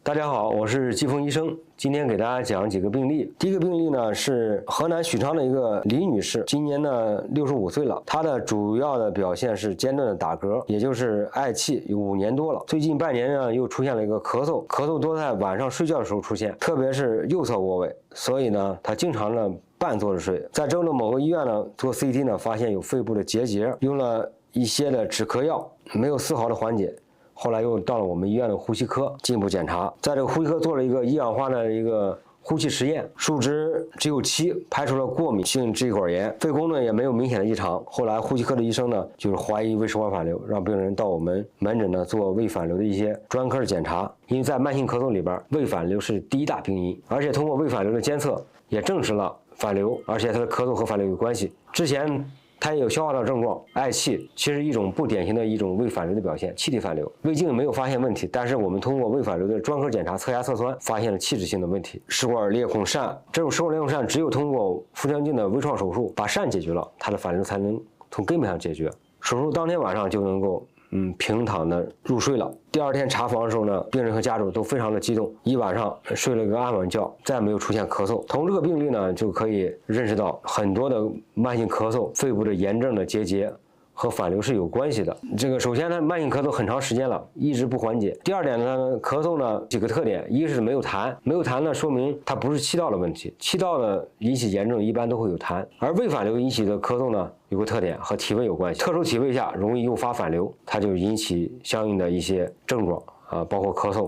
大家好，我是季风医生，今天给大家讲几个病例。第一个病例呢是河南许昌的一个李女士，今年呢65岁了，她的主要的表现是间断的打嗝，也就是嗳气，有5年多了。最近半年呢又出现了一个咳嗽，咳嗽多在晚上睡觉的时候出现，特别是右侧卧位，所以呢她经常呢半坐着睡。在郑州某个医院呢做 CT 呢，发现有肺部的结节，用了一些的止咳药，没有丝毫的缓解。后来又到了我们医院的呼吸科进一步检查，在这个呼吸科做了一个一氧化的一个呼气实验，数值只有7，排除了过敏性支气管炎，肺功能也没有明显的异常。后来呼吸科的医生呢，就是怀疑胃食管反流，让病人到我们门诊呢做胃反流的一些专科的检查。因为在慢性咳嗽里边，胃反流是第一大病因，而且通过胃反流的监测也证实了反流，而且它的咳嗽和反流有关系。之前它也有消化道症状，嗳气其实一种不典型的一种胃反流的表现，气体反流。胃镜没有发现问题，但是我们通过胃反流的专科检查，测压测酸，发现了器质性的问题，食管裂孔疝。这种食管裂孔疝只有通过腹腔镜的微创手术把疝解决了，它的反流才能从根本上解决。手术当天晚上就能够平躺的入睡了。第二天查房的时候呢，病人和家属都非常的激动，一晚上睡了个安稳觉，再也没有出现咳嗽。从这个病例呢，就可以认识到很多的慢性咳嗽、肺部的炎症的结节和反流是有关系的。这个首先呢，慢性咳嗽很长时间了，一直不缓解。第二点呢，咳嗽呢几个特点，一个是没有痰，没有痰呢说明它不是气道的问题，气道的引起炎症一般都会有痰，而胃反流引起的咳嗽呢有个特点和体位有关系，特殊体位下容易诱发反流，它就引起相应的一些症状包括咳嗽。